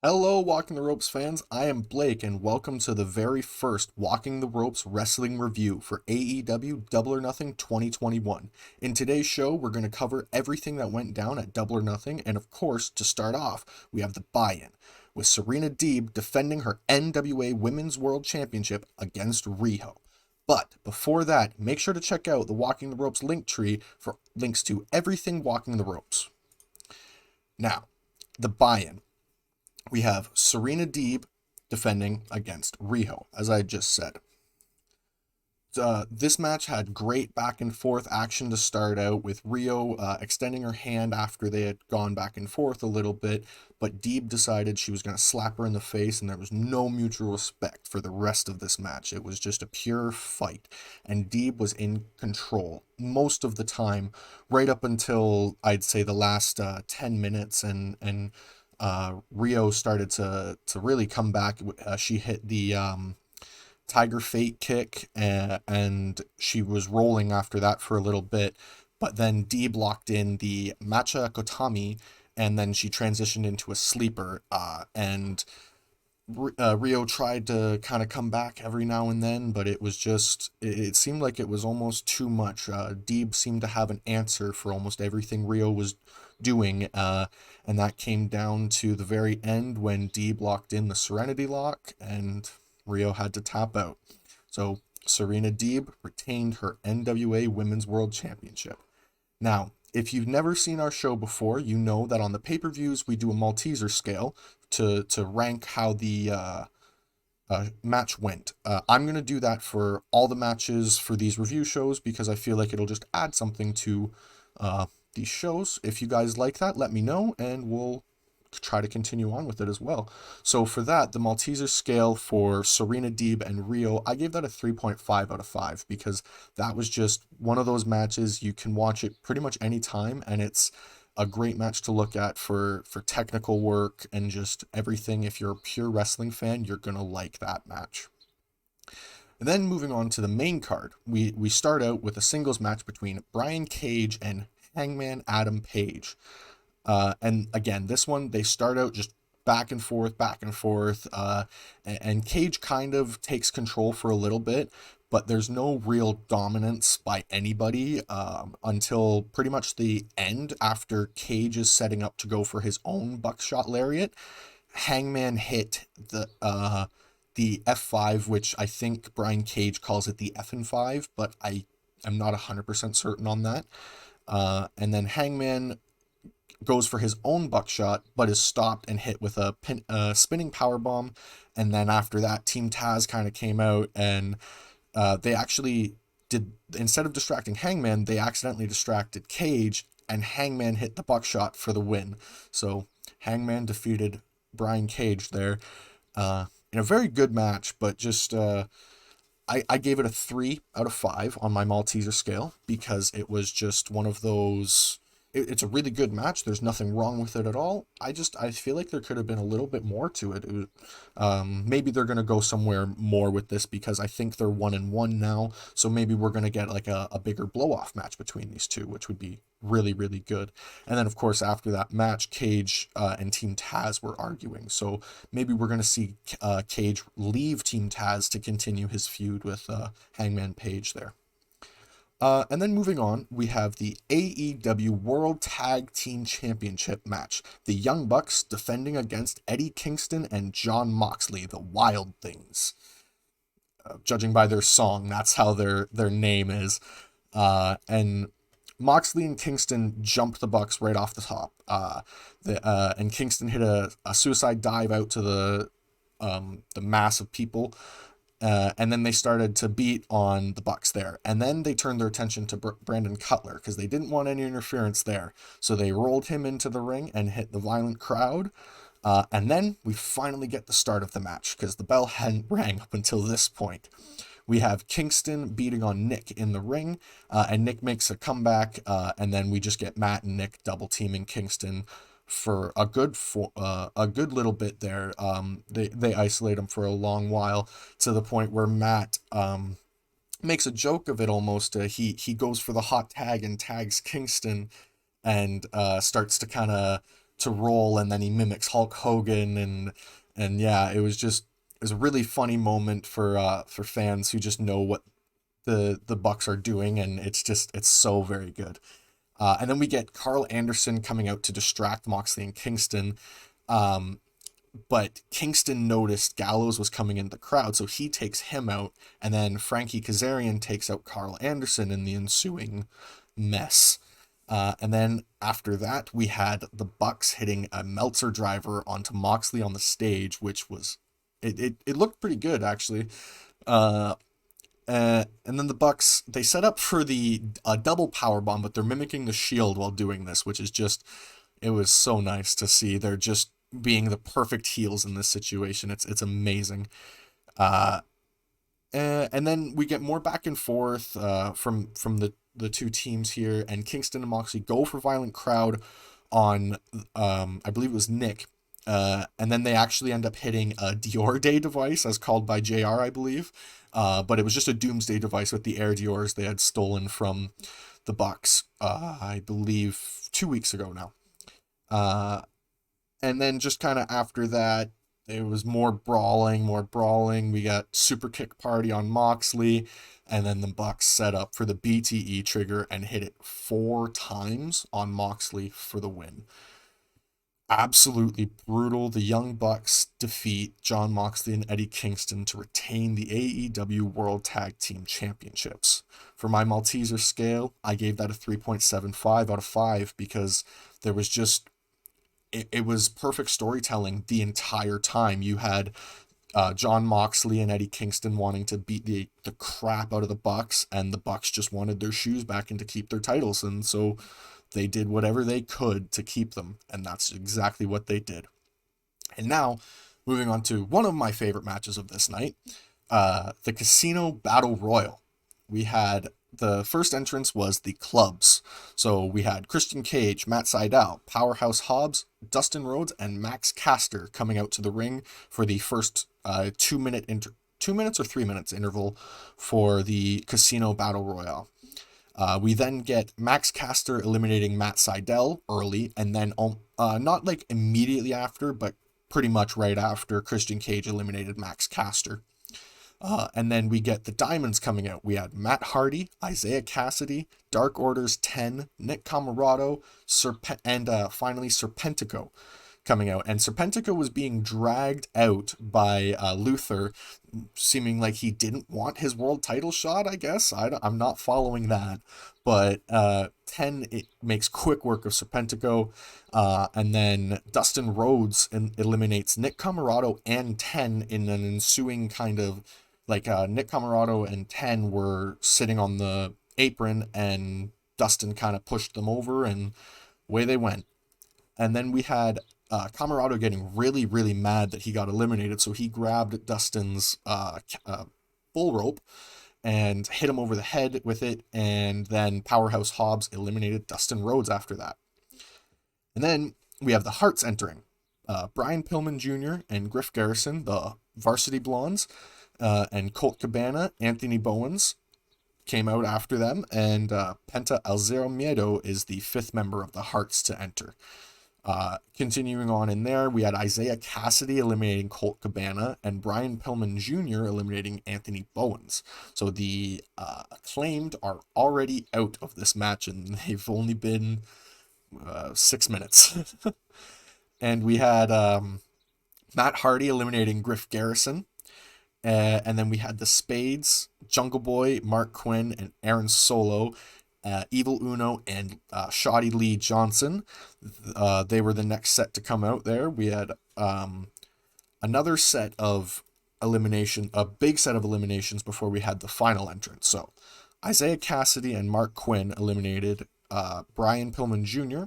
Hello, Walking the Ropes fans. I am Blake, and welcome to the very first Walking the Ropes wrestling review for AEW Double or Nothing 2021. In today's show, we're going to cover everything that went down at Double or Nothing, and of course, to start off, we have the buy-in, with Serena Deeb defending her NWA Women's World Championship against Riho. But before that, make sure to check out the Walking the Ropes link tree for links to everything Walking the Ropes. Now, the buy-in. We have Serena Deeb defending against Riho, as I just said. This match had great back and forth action to start out, with Rio extending her hand after they had gone back and forth a little bit, but Deeb decided she was going to slap her in the face, and there was no mutual respect for the rest of this match. It was just a pure fight, and Deeb was in control most of the time, right up until I'd say the last 10 minutes, and Rio started to really come back. She hit the Tiger Fate kick, and she was rolling after that for a little bit. But then Deeb locked in the Macha Kotami, and then she transitioned into a sleeper. And Rio tried to kind of come back every now and then, but it was just, it seemed like it was almost too much. Deeb seemed to have an answer for almost everything Rio was doing, and that came down to the very end when Deeb locked in the Serenity Lock, and Rio had to tap out. So Serena Deeb retained her NWA Women's World Championship. Now, if you've never seen our show before, you know that on the pay-per-views we do a Malteser scale to rank how the match went. I'm going to do that for all the matches for these review shows because I feel like it'll just add something to these shows. If you guys like that, let me know and we'll try to continue on with it as well. So for that, the Malteser scale for Serena Deeb and Rio, I gave that a 3.5 out of 5 because that was just one of those matches you can watch it pretty much any time, and it's a great match to look at for technical work and just everything. If you're a pure wrestling fan, you're going to like that match. And then moving on to the main card, we start out with a singles match between Brian Cage and Hangman Adam Page. And again, this one, they start out just back and forth, and Cage kind of takes control for a little bit, but there's no real dominance by anybody until pretty much the end, after Cage is setting up to go for his own buckshot lariat. Hangman hit the F5, which I think Brian Cage calls it the F and 5, but I am not 100% certain on that. And then Hangman goes for his own buckshot, but is stopped and hit with a spinning power bomb. And then after that, Team Taz kind of came out, and they actually did, instead of distracting Hangman, they accidentally distracted Cage, and Hangman hit the buckshot for the win. So Hangman defeated Brian Cage there in a very good match, but just I gave it a 3 out of 5 on my Malteser scale because it was just one of those. It's a really good match. There's nothing wrong with it at all. I feel like there could have been a little bit more to it. Maybe they're gonna go somewhere more with this because I think they're 1-1 now. So maybe we're gonna get like a bigger blow off match between these two, which would be really really good. And then of course after that match, Cage and Team Taz were arguing. So maybe we're gonna see Cage leave Team Taz to continue his feud with Hangman Page there. And then moving on, we have the AEW World Tag Team Championship match. The Young Bucks defending against Eddie Kingston and Jon Moxley, the Wild Things. Judging by their song, that's how their name is. And Moxley and Kingston jumped the Bucks right off the top. And Kingston hit a suicide dive out to the mass of people. And then they started to beat on the Bucks there. And then they turned their attention to Brandon Cutler because they didn't want any interference there. So they rolled him into the ring and hit the violent crowd. And then we finally get the start of the match because the bell hadn't rang up until this point. We have Kingston beating on Nick in the ring, and Nick makes a comeback, and then we just get Matt and Nick double teaming Kingston for a good little bit there. They isolate him for a long while to the point where Matt makes a joke of it almost. He goes for the hot tag and tags Kingston and starts to kind of to roll, and then he mimics Hulk Hogan, and yeah, it was a really funny moment for fans who just know what the Bucks are doing, and it's so very good. And then we get Carl Anderson coming out to distract Moxley and Kingston. Um, but Kingston noticed Gallows was coming in the crowd, so he takes him out, and then Frankie Kazarian takes out Carl Anderson in the ensuing mess. And then after that, we had the Bucks hitting a Meltzer driver onto Moxley on the stage, which was it looked pretty good actually. Uh, and then the Bucks, they set up for the double power bomb, but they're mimicking the Shield while doing this, which is just, it was so nice to see. They're just being the perfect heels in this situation. It's amazing. Uh, and then we get more back and forth from the two teams here, and Kingston and Moxley go for Violent Crowd on I believe it was Nick. And then they actually end up hitting a Dior Day device, as called by JR, I believe. But it was just a Doomsday device with the Air Diors they had stolen from the Bucks, I believe 2 weeks ago now. Uh, and then just kind of after that, it was more brawling, more brawling. We got super kick party on Moxley, and then the Bucks set up for the BTE trigger and hit it 4 times on Moxley for the win. Absolutely brutal. The Young Bucks defeat Jon Moxley and Eddie Kingston to retain the AEW World Tag Team Championships. For my Malteser scale, I gave that a 3.75 out of 5 because there was just it was perfect storytelling the entire time. You had Jon Moxley and Eddie Kingston wanting to beat the crap out of the Bucks, and the Bucks just wanted their shoes back and to keep their titles, and so they did whatever they could to keep them, and that's exactly what they did. And now, moving on to one of my favorite matches of this night, the Casino Battle Royal. We had the first entrance was the clubs. So we had Christian Cage, Matt Sydal, Powerhouse Hobbs, Dustin Rhodes, and Max Caster coming out to the ring for the first 2 minutes or 3 minutes interval for the Casino Battle Royale. We then get Max Caster eliminating Matt Sydal early, and then not like immediately after, but pretty much right after, Christian Cage eliminated Max Caster. And then we get the Diamonds coming out. We had Matt Hardy, Isaiah Cassidy, Dark Order's 10, Nick Comoroto, and finally Serpentico coming out. And Serpentico was being dragged out by Luther, seeming like he didn't want his world title shot, I guess. I'm not following that. But 10, it makes quick work of Serpentico. And then Dustin Rhodes eliminates Nick Comoroto and 10 in an ensuing kind of like Nick Comoroto and 10 were sitting on the apron, and Dustin kind of pushed them over, and away they went. And then we had Comoroto getting really, really mad that he got eliminated, so he grabbed Dustin's bull rope and hit him over the head with it, and then Powerhouse Hobbs eliminated Dustin Rhodes after that. And then we have the Hearts entering. Brian Pillman Jr. and Griff Garrison, the Varsity Blondes, and Colt Cabana, Anthony Bowens came out after them, and Penta El Zero Miedo is the 5th member of the Hearts to enter. Continuing on in there, we had Isaiah Cassidy eliminating Colt Cabana and Brian Pillman Jr. eliminating Anthony Bowens. So the Acclaimed are already out of this match, and they've only been 6 minutes. And we had Matt Hardy eliminating Griff Garrison. And then we had the Spades, Jungle Boy, Mark Quinn, and Aaron Solo, Evil Uno, and Shoddy Lee Johnson. They were the next set to come out there. We had another set of elimination, a big set of eliminations before we had the final entrance. So Isaiah Cassidy and Mark Quinn eliminated Brian Pillman Jr.,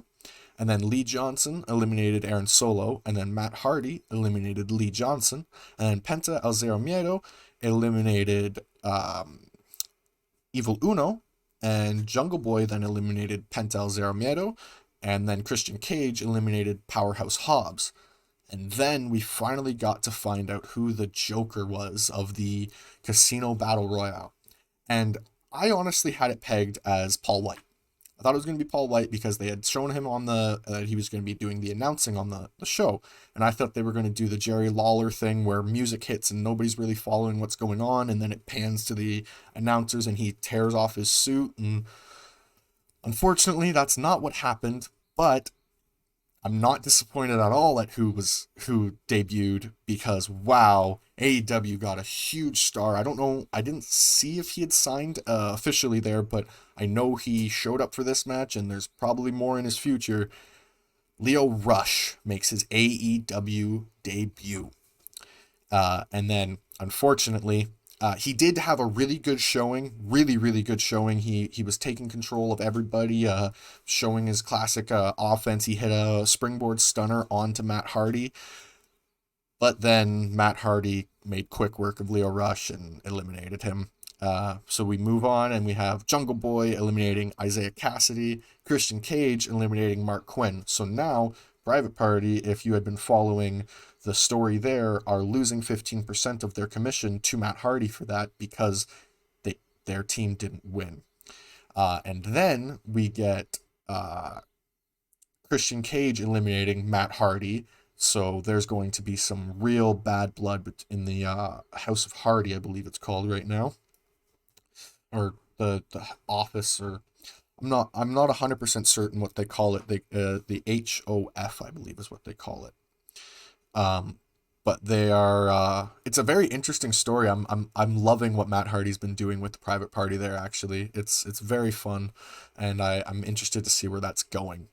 and then Lee Johnson eliminated Aaron Solo, and then Matt Hardy eliminated Lee Johnson, and then Penta El Zero Miedo eliminated Evil Uno, and Jungle Boy then eliminated Penta El Zero Miedo, and then Christian Cage eliminated Powerhouse Hobbs. And then we finally got to find out who the Joker was of the Casino Battle Royale. And I honestly had it pegged as Paul White. I thought it was going to be Paul White because they had shown him on he was going to be doing the announcing on the show. And I thought they were going to do the Jerry Lawler thing where music hits and nobody's really following what's going on. And then it pans to the announcers and he tears off his suit. And unfortunately, that's not what happened. But I'm not disappointed at all at who debuted because wow, AEW got a huge star. I don't know, I didn't see if he had signed officially there, but I know he showed up for this match and there's probably more in his future. Lio Rush makes his AEW debut. And then, unfortunately, he did have a really good showing, really good showing. He was taking control of everybody, showing his classic offense. He hit a springboard stunner onto Matt Hardy, but then Matt Hardy made quick work of Lio Rush and eliminated him. So we move on and we have Jungle Boy eliminating Isaiah Cassidy, Christian Cage eliminating Mark Quinn. So now Private Party, if you had been following the story there, are losing 15% of their commission to Matt Hardy for that because their team didn't win. And then we get Christian Cage eliminating Matt Hardy. So there's going to be some real bad blood in the House of Hardy, I believe it's called right now, or the office, or I'm not 100% certain what they call it. The HOF, I believe, is what they call it. But they are it's a very interesting story. I'm loving what Matt Hardy's been doing with the Private Party there. Actually, it's very fun, and I'm interested to see where that's going.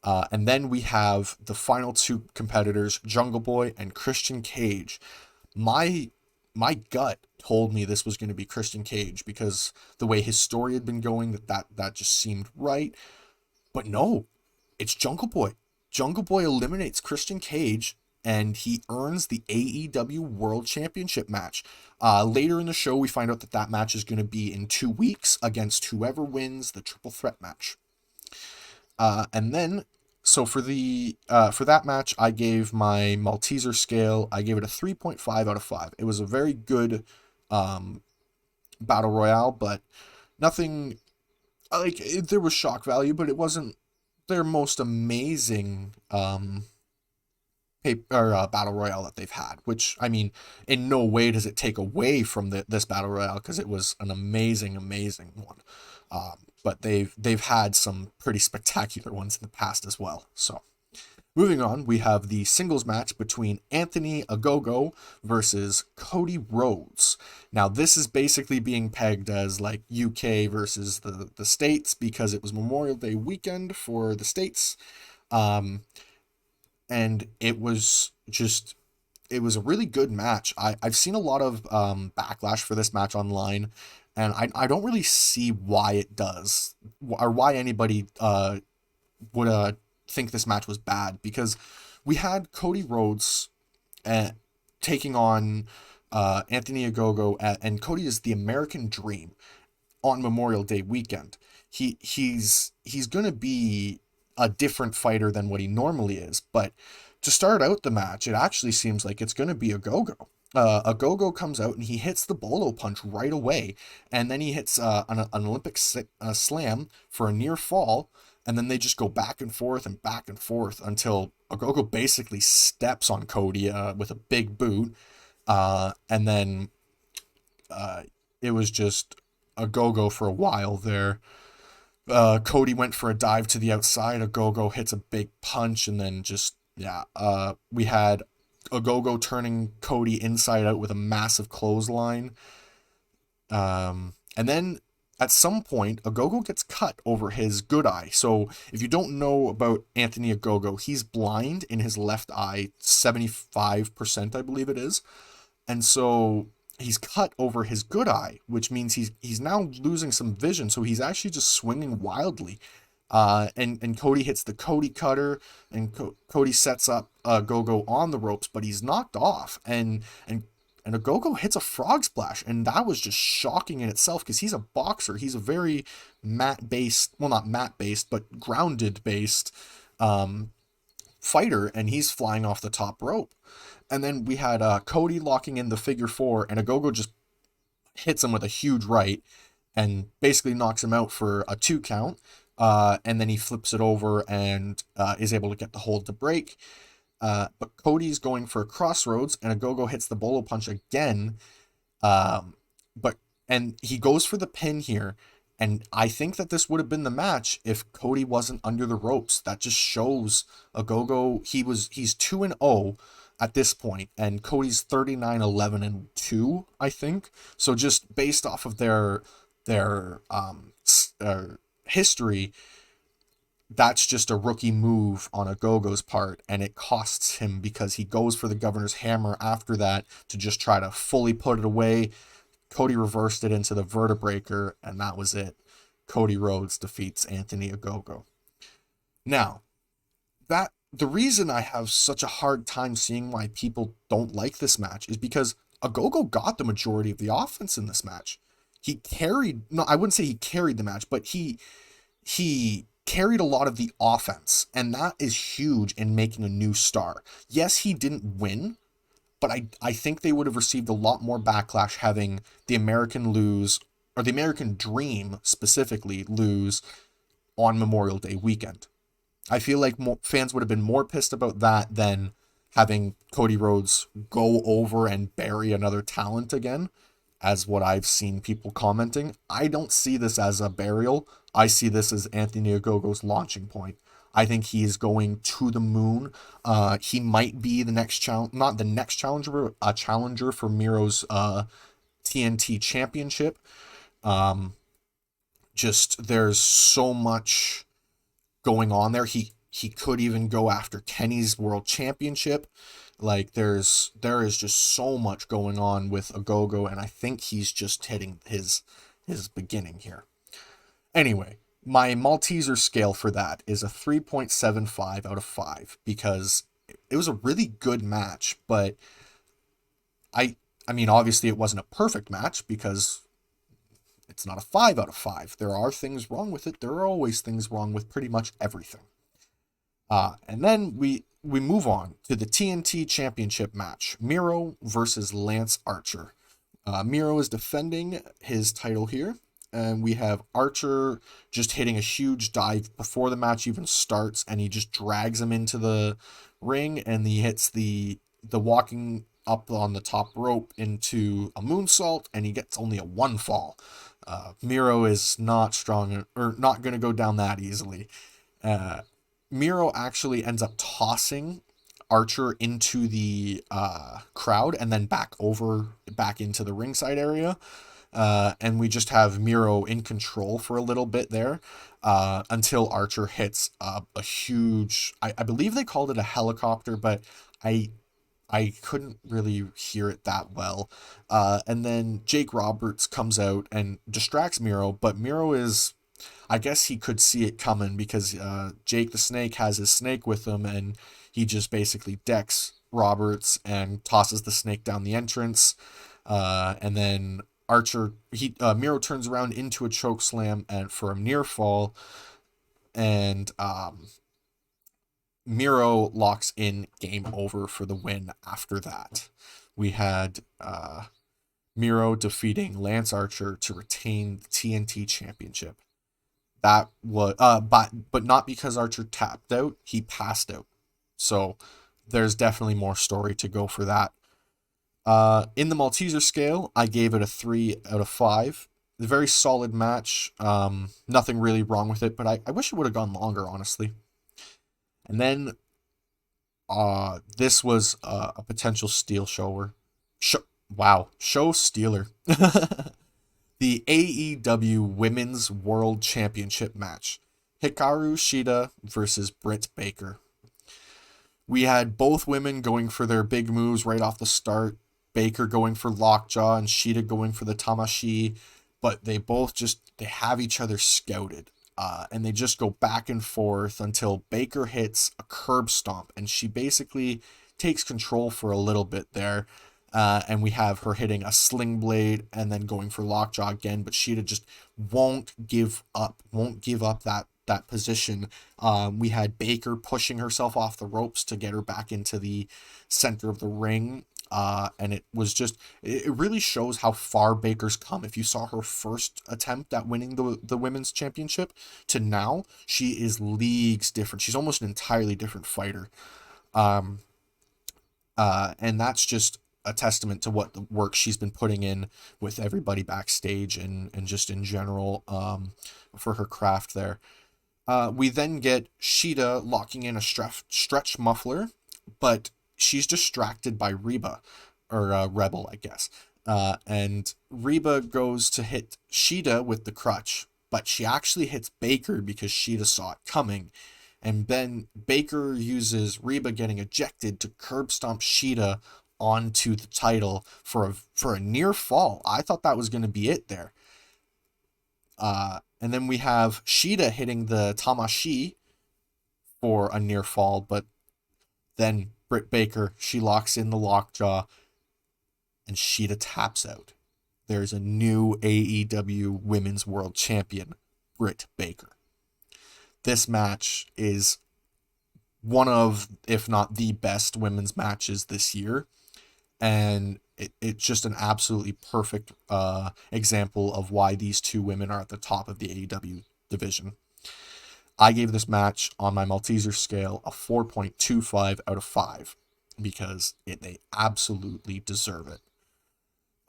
And then we have the final two competitors, Jungle Boy and Christian Cage. My gut told me this was going to be Christian Cage because the way his story had been going, that just seemed right. But no, it's Jungle Boy. Jungle Boy eliminates Christian Cage and he earns the AEW World Championship match. Later in the show, we find out that match is going to be in 2 weeks against whoever wins the triple threat match. And then, so for that match, I gave my Malteser scale, I gave it a 3.5 out of 5. It was a very good battle royale, but nothing, there was shock value, but it wasn't their most amazing battle royale that they've had, which, I mean, in no way does it take away from this battle royale, because it was an amazing one. But they've had some pretty spectacular ones in the past as well. So moving on, we have the singles match between Anthony Ogogo versus Cody Rhodes. Now, this is basically being pegged as like UK versus the States because it was Memorial Day weekend for the States. And it was a really good match. I've seen a lot of backlash for this match online, and I don't really see why it does, or why anybody would think this match was bad, because we had Cody Rhodes taking on Anthony Ogogo, and Cody is the American Dream on Memorial Day weekend. He's gonna be a different fighter than what he normally is, but to start out the match, it actually seems like it's going to be Ogogo. Ogogo comes out and he hits the bolo punch right away, and then he hits an Olympic slam for a near fall, and then they just go back and forth until Ogogo basically steps on Cody with a big boot, and then it was just Ogogo for a while there. Cody went for a dive to the outside. Ogogo hits a big punch, and then we had Ogogo turning Cody inside out with a massive clothesline. And then at some point, Ogogo gets cut over his good eye. So if you don't know about Anthony Ogogo, he's blind in his left eye, 75%, I believe it is. And so he's cut over his good eye, which means he's now losing some vision. So he's actually just swinging wildly. And Cody hits the Cody cutter, and Cody sets up Ogogo on the ropes, but he's knocked off. And Ogogo hits a frog splash, and that was just shocking in itself, because he's a boxer. He's a very mat-based, well, not mat-based, but grounded-based fighter, and he's flying off the top rope. And then we had Cody locking in the figure four, and Ogogo just hits him with a huge right and basically knocks him out for a 2 count. and then he flips it over and is able to get the hold to break. But Cody's going for a crossroads, and Ogogo hits the bolo punch again. Um, but and he goes for the pin here, and I think that this would have been the match if Cody wasn't under the ropes. That just shows Ogogo. He's 2-0 at this point, and Cody's 39-11-2, I think. So just based off of their history, that's just a rookie move on Ogogo's part, and it costs him because he goes for the governor's hammer after that to just try to fully put it away. Cody reversed it into the vertebreaker, and that was it. Cody Rhodes defeats Anthony Ogogo. Now, that the reason I have such a hard time seeing why people don't like this match is because Ogogo got the majority of the offense in this match. He carried, no, I wouldn't say he carried the match, but he carried a lot of the offense, and that is huge in making a new star. Yes, he didn't win, but I think they would have received a lot more backlash having the American lose, or the American Dream specifically lose on Memorial Day weekend. I feel like fans would have been more pissed about that than having Cody Rhodes go over and bury another talent again, as what I've seen people commenting. I don't see this as a burial. I see this as Anthony Ogogo's launching point. I think he is going to the moon. He might be the next challenge, not the next challenger, but a challenger for Miro's TNT championship. Just there's so much going on there. He could even go after Kenny's world championship. Like there is just so much going on with Ogogo, and I think he's just hitting his beginning here. Anyway, my Malteser scale for that is a 3.75 out of 5 because it was a really good match, but I mean obviously it wasn't a perfect match because it's not a 5 out of 5. There are things wrong with it. There are always things wrong with pretty much everything. And then we move on to the TNT Championship match. Miro versus Lance Archer. Miro is defending his title here. And we have Archer just hitting a huge dive before the match even starts. And he just drags him into the ring. And he hits the walking up on the top rope into a moonsault. And he gets only a 1 fall. Miro is not strong, or not going to go down that easily. Miro actually ends up tossing Archer into the crowd and then back into the ringside area. And we just have Miro in control for a little bit there until Archer hits a huge, I believe they called it a helicopter, but I couldn't really hear it that well. And then Jake Roberts comes out and distracts Miro, but Miro is, I guess he could see it coming because Jake the Snake has his snake with him, and he just basically decks Roberts and tosses the snake down the entrance. And then Miro turns around into a choke slam and for a near fall, and Miro locks in, game over for the win after that. We had Miro defeating Lance Archer to retain the TNT Championship. That was but not because Archer tapped out, he passed out. So there's definitely more story to go for that. In the Malteser scale, I gave it a 3 out of 5. A very solid match. Nothing really wrong with it, but I wish it would have gone longer, honestly. And then this was a potential steal shower. Show stealer. The AEW Women's World Championship match. Hikaru Shida versus Britt Baker. We had both women going for their big moves right off the start. Baker going for lockjaw and Shida going for the tamashi. But they have each other scouted. And they just go back and forth until Baker hits a curb stomp. And she basically takes control for a little bit there. And we have her hitting a sling blade and then going for lockjaw again. But Shida just won't give up that position. We had Baker pushing herself off the ropes to get her back into the center of the ring. And it really shows how far Baker's come. If you saw her first attempt at winning the women's championship to now, she is leagues different. She's almost an entirely different fighter. Um, and that's just a testament to what the work she's been putting in with everybody backstage and just in general, for her craft there. We then get Sheeta locking in a stretch muffler, but she's distracted by Reba, or Rebel, I guess. And Reba goes to hit Sheeta with the crutch, but she actually hits Baker because Sheeta saw it coming. And then Baker uses Reba getting ejected to curb stomp Sheeta onto the title for a near fall. I thought that was going to be it there. And then we have Sheeta hitting the Tamashi for a near fall, but then Britt Baker, she locks in the lockjaw, and Sheeta taps out. There's a new AEW Women's World Champion, Britt Baker. This match is one of, if not the best women's matches this year, and it's just an absolutely perfect example of why these two women are at the top of the AEW division. I gave this match on my Malteser scale a 4.25 out of 5 because they absolutely deserve it.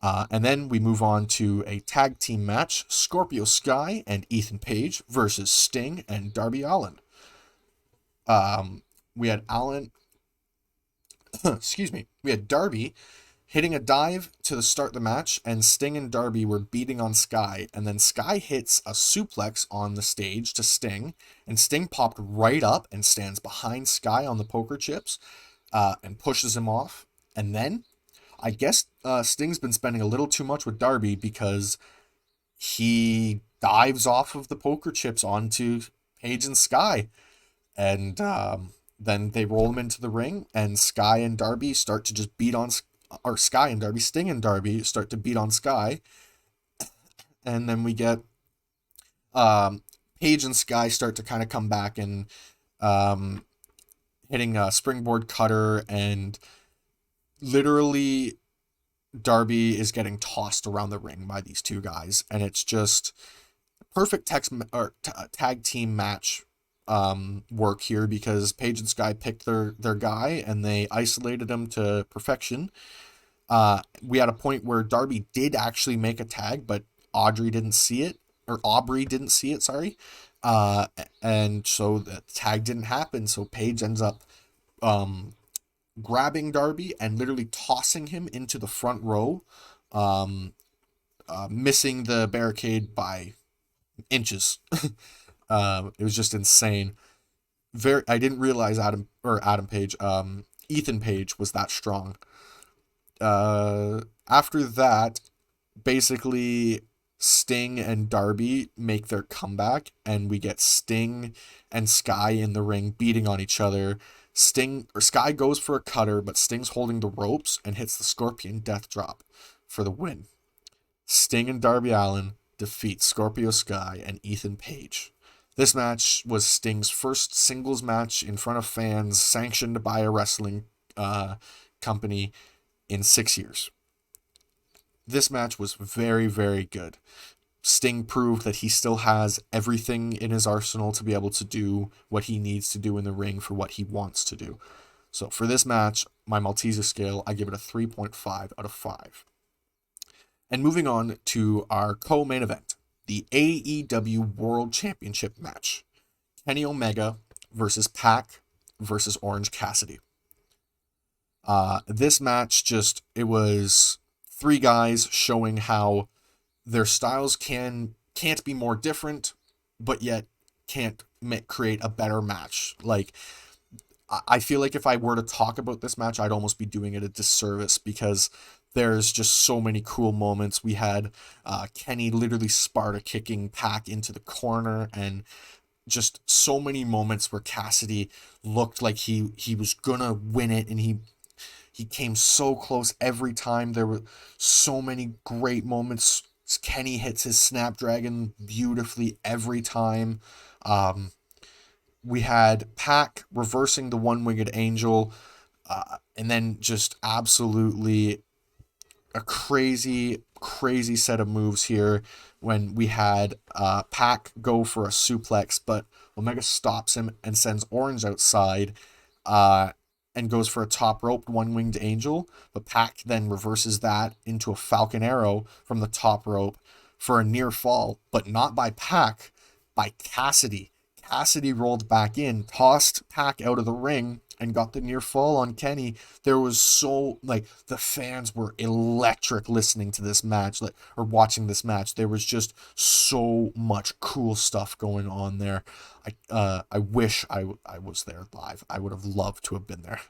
And then we move on to a tag team match, Scorpio Sky and Ethan Page versus Sting and Darby Allin. We had Allin, we had Darby hitting a dive to start the match, and Sting and Darby were beating on Sky, and then Sky hits a suplex on the stage to Sting, and Sting popped right up and stands behind Sky on the poker chips, and pushes him off. And then I guess Sting's been spending a little too much with Darby because he dives off of the poker chips onto Page and Sky, and then they roll him into the ring, and Sky and Darby start to just beat on, or Sky and Darby, Sting and Darby start to beat on Sky, and then we get Page and Sky start to kind of come back and hitting a springboard cutter, and literally Darby is getting tossed around the ring by these two guys, and it's just perfect tag team match work here because Page and Sky picked their guy and they isolated him to perfection. We had a point where Darby did actually make a tag, but Aubrey didn't see it, sorry. And so the tag didn't happen, so Page ends up grabbing Darby and literally tossing him into the front row, missing the barricade by inches. It was just insane. I didn't realize Ethan Page was that strong. After that, basically Sting and Darby make their comeback, and we get Sting and Sky in the ring beating on each other. Sky goes for a cutter, but Sting's holding the ropes and hits the Scorpion Death Drop for the win. Sting and Darby Allin defeat Scorpio Sky and Ethan Page. This match was Sting's first singles match in front of fans, sanctioned by a wrestling company, in 6 years. This match was very, very good. Sting proved that he still has everything in his arsenal to be able to do what he needs to do in the ring for what he wants to do. So for this match, my Malteser scale, I give it a 3.5 out of 5. And moving on to our co-main event, the AEW World Championship match. Kenny Omega versus Pac versus Orange Cassidy. This match it was three guys showing how their styles can't be more different, but yet can't create a better match. Like, I feel like if I were to talk about this match, I'd almost be doing it a disservice because there's just so many cool moments. We had Kenny literally Sparta kicking Pac into the corner, and just so many moments where Cassidy looked like he was gonna win it, and he came so close every time. There were so many great moments. Kenny hits his Snapdragon beautifully every time. We had Pac reversing the one-winged angel, And then just absolutely a crazy set of moves here when we had Pac go for a suplex, but Omega stops him and sends Orange outside uh, and goes for a top rope one-winged angel, but Pac then reverses that into a Falcon Arrow from the top rope for a near fall, but not by Pac, by Cassidy. Cassidy rolled back in, tossed Pac out of the ring, and got the near fall on Kenny. There was so, like, the fans were electric listening to this match, like, or watching this match. There was just so much cool stuff going on there. I wish I was there live. I would have loved to have been there.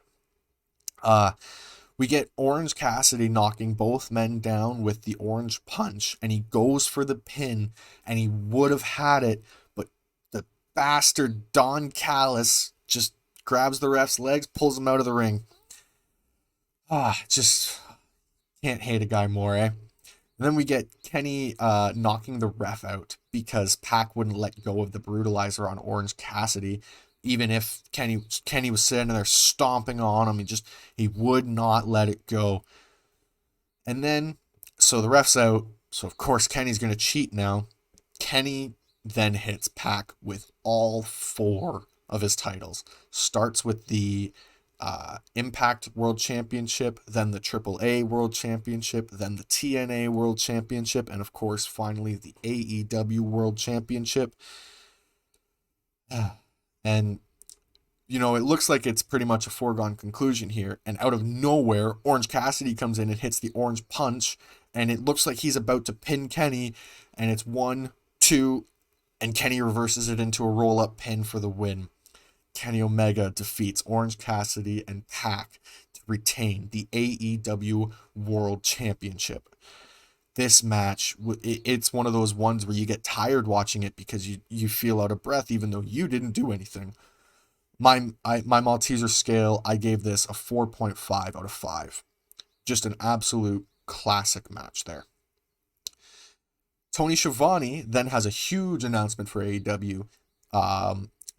We get Orange Cassidy knocking both men down with the orange punch, and he goes for the pin, and he would have had it, but the bastard Don Callis just grabs the ref's legs, pulls him out of the ring. Just can't hate a guy more, eh? And then we get Kenny knocking the ref out because Pac wouldn't let go of the brutalizer on Orange Cassidy. Even if Kenny was sitting there stomping on him, he would not let it go. And then, so the ref's out. So of course Kenny's going to cheat now. Kenny then hits Pac with all 4 of his titles. Starts with the Impact World Championship, then the AAA World Championship, then the TNA World Championship, and of course, finally, the AEW World Championship. And, it looks like it's pretty much a foregone conclusion here. And out of nowhere, Orange Cassidy comes in and hits the orange punch, and it looks like he's about to pin Kenny, and it's 1, 2, and Kenny reverses it into a roll-up pin for the win. Kenny Omega defeats Orange Cassidy and Pac to retain the AEW World Championship. This match, it's one of those ones where you get tired watching it because you feel out of breath even though you didn't do anything. My Malteser scale, I gave this a 4.5 out of 5. Just an absolute classic match there. Tony Schiavone then has a huge announcement for AEW.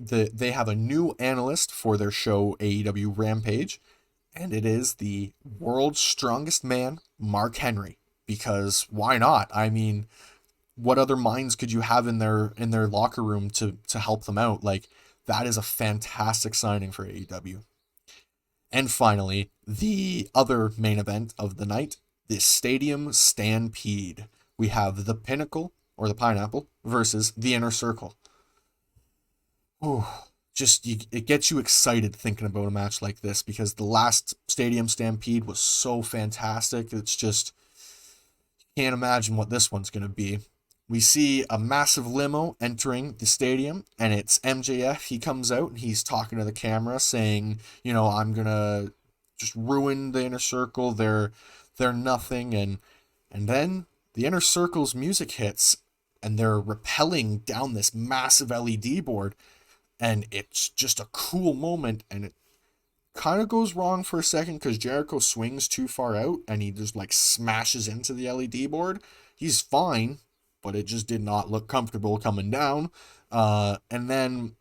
They have a new analyst for their show AEW Rampage, and it is the world's strongest man, Mark Henry. Because why not? I mean, what other minds could you have in their locker room to help them out? Like, that is a fantastic signing for AEW. And finally, the other main event of the night, the Stadium Stampede. We have the Pinnacle, or the Pineapple, versus the Inner Circle. Ooh, it gets you excited thinking about a match like this because the last Stadium Stampede was so fantastic. It's just, you can't imagine what this one's going to be. We see a massive limo entering the stadium, and it's MJF. He comes out and he's talking to the camera saying, I'm going to just ruin the Inner Circle. They're nothing. And then the Inner Circle's music hits, and they're rappelling down this massive LED board. And it's just a cool moment, and it kind of goes wrong for a second because Jericho swings too far out, and he just smashes into the LED board. He's fine, but it just did not look comfortable coming down. And then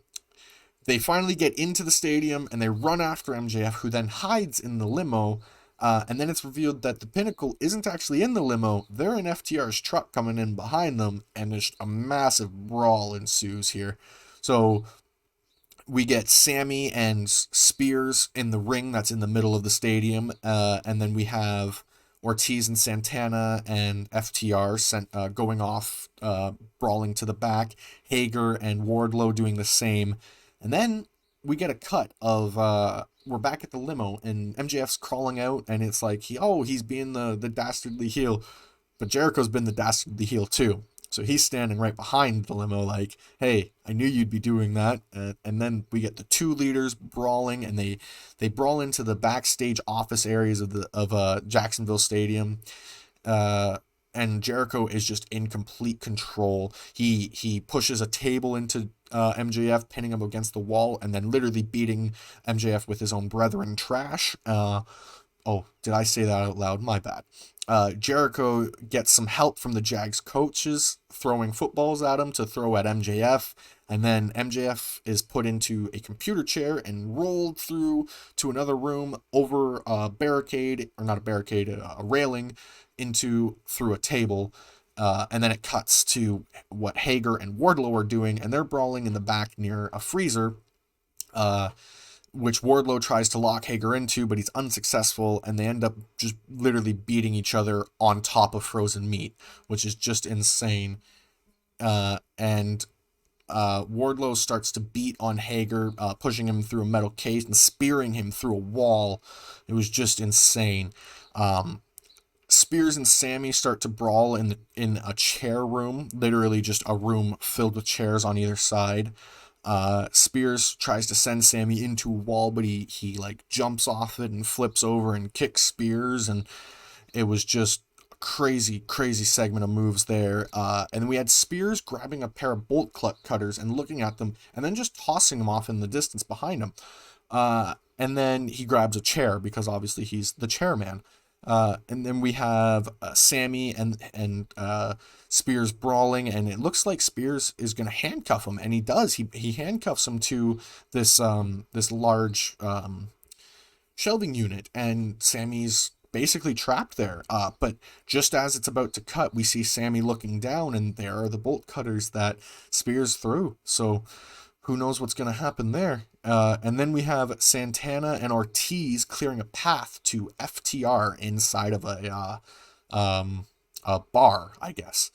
they finally get into the stadium, and they run after MJF, who then hides in the limo. And then it's revealed that the Pinnacle isn't actually in the limo. They're in FTR's truck coming in behind them, and just a massive brawl ensues here. So we get Sammy and Spears in the ring that's in the middle of the stadium. And then we have Ortiz and Santana and FTR going off, brawling to the back. Hager and Wardlow doing the same. And then we get a cut of, we're back at the limo, and MJF's crawling out, and it's like, he's being the dastardly heel. But Jericho's been the dastardly heel too. So he's standing right behind the limo like, hey, I knew you'd be doing that. And then we get the two leaders brawling, and they brawl into the backstage office areas of Jacksonville Stadium. And Jericho is just in complete control. He pushes a table into MJF, pinning him against the wall, and then literally beating MJF with his own brethren trash. Oh, did I say that out loud? My bad. Jericho gets some help from the Jags coaches, throwing footballs at him to throw at MJF. And then MJF is put into a computer chair and rolled through to another room over a barricade, or not a barricade, a railing, into through a table. And then it cuts to what Hager and Wardlow are doing, and they're brawling in the back near a freezer. Which Wardlow tries to lock Hager into, but he's unsuccessful, and they end up just literally beating each other on top of frozen meat, which is just insane. And Wardlow starts to beat on Hager, pushing him through a metal case and spearing him through a wall. It was just insane. Spears and Sammy start to brawl in a chair room, literally just a room filled with chairs on either side. Spears tries to send Sammy into a wall, but he like jumps off it and flips over and kicks Spears, and it was just a crazy segment of moves there. And then we had Spears grabbing a pair of bolt cutters and looking at them, and then just tossing them off in the distance behind him. And then he grabs a chair because obviously he's the chairman. And then we have Sammy and Spears brawling, and it looks like Spears is going to handcuff him, and he does. He handcuffs him to this large shelving unit, and Sammy's basically trapped there. But just as it's about to cut, we see Sammy looking down, and there are the bolt cutters that Spears threw. So who knows what's going to happen there. And then we have Santana and Ortiz clearing a path to FTR inside of a bar, I guess.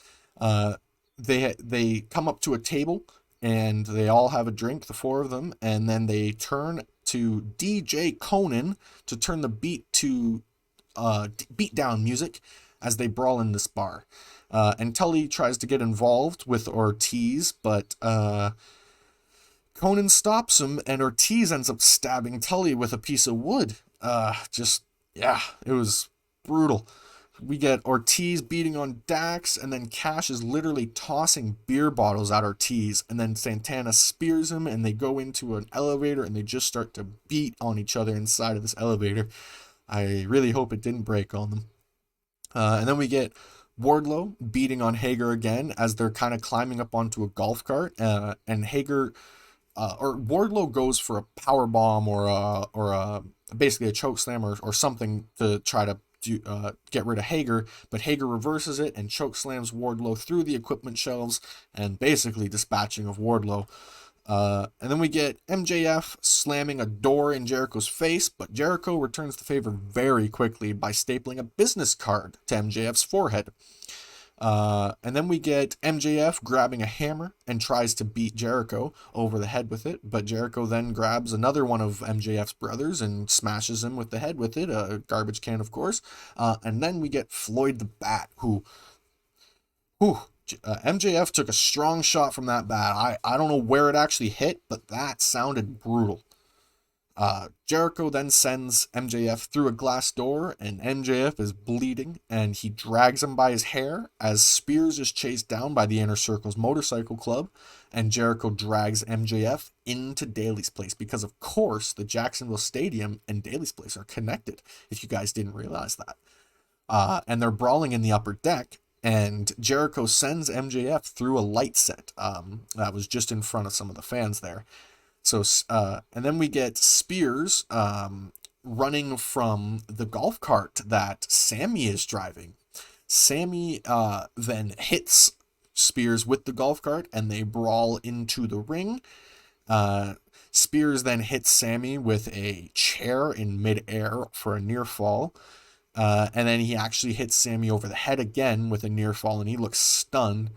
They come up to a table, and they all have a drink, the four of them, and then they turn to DJ Conan to turn the beat to beat down music as they brawl in this bar. And Tully tries to get involved with Ortiz, but Conan stops him, and Ortiz ends up stabbing Tully with a piece of wood. It was brutal. We get Ortiz beating on Dax, and then Cash is literally tossing beer bottles at Ortiz, and then Santana spears him, and they go into an elevator, and they just start to beat on each other inside of this elevator. I really hope it didn't break on them. And then we get Wardlow beating on Hager again as they're kind of climbing up onto a golf cart, and Hager... or Wardlow goes for a power bomb or basically a choke slam or something to try to get rid of Hager, but Hager reverses it and choke slams Wardlow through the equipment shelves and basically dispatching of Wardlow. And then we get MJF slamming a door in Jericho's face, but Jericho returns the favor very quickly by stapling a business card to MJF's forehead. And then we get MJF grabbing a hammer and tries to beat Jericho over the head with it, but Jericho then grabs another one of MJF's brothers and smashes him with the head with it, a garbage can, of course. And then we get Floyd the Bat, who MJF took a strong shot from that bat. I don't know where it actually hit, but that sounded brutal. Jericho then sends MJF through a glass door, and MJF is bleeding, and he drags him by his hair as Spears is chased down by the Inner Circle's motorcycle club, and Jericho drags MJF into Daly's place because, of course, the Jacksonville Stadium and Daly's place are connected, if you guys didn't realize that. And they're brawling in the upper deck, and Jericho sends MJF through a light set that was just in front of some of the fans there. So, and then we get Spears running from the golf cart that Sammy is driving. Sammy then hits Spears with the golf cart, and they brawl into the ring. Spears then hits Sammy with a chair in midair for a near fall. And then he actually hits Sammy over the head again with a near fall, and he looks stunned.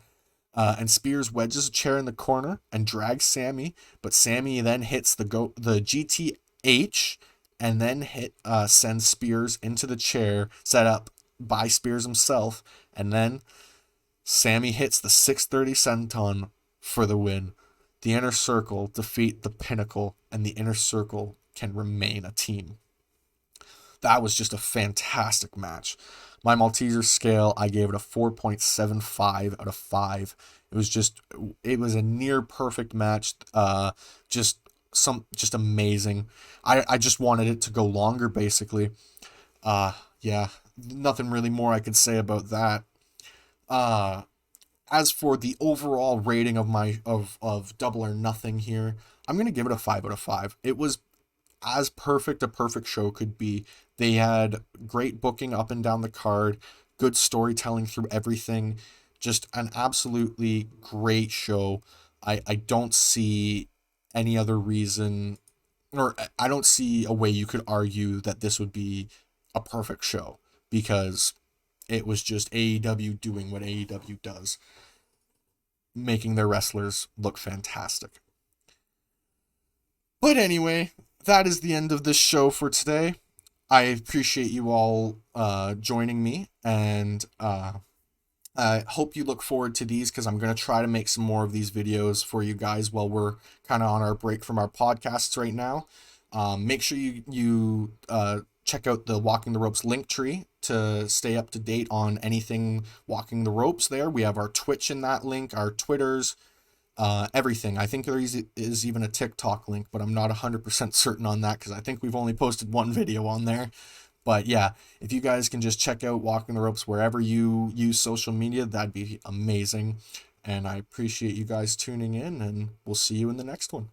And Spears wedges a chair in the corner and drags Sammy, but Sammy then hits the GTH and then sends Spears into the chair set up by Spears himself, and then Sammy hits the 630 senton for the win. The Inner Circle defeat the Pinnacle, and the Inner Circle can remain a team. That was just a fantastic match. My Malteser scale, I gave it a 4.75 out of 5. It was a near perfect match. Just amazing. I just wanted it to go longer, basically. Yeah, nothing really more I could say about that. Uh, as for the overall rating of my of Double or Nothing here, I'm gonna give it a 5 out of 5. It was as perfect a perfect show could be. They had great booking up and down the card, good storytelling through everything, just an absolutely great show. I don't see any other reason, or I don't see a way you could argue that this would be a perfect show, because it was just AEW doing what AEW does, making their wrestlers look fantastic. But anyway, that is the end of this show for today. I appreciate you all joining me, and I hope you look forward to these, because I'm going to try to make some more of these videos for you guys while we're kind of on our break from our podcasts right now. Make sure you check out the Walking the Ropes link tree to stay up to date on anything Walking the Ropes there. We have our Twitch in that link, our Twitters, everything. I think there is even a TikTok link, but I'm not 100% certain on that because I think we've only posted one video on there. But yeah, if you guys can just check out Walking the Ropes wherever you use social media, that'd be amazing. And I appreciate you guys tuning in, and we'll see you in the next one.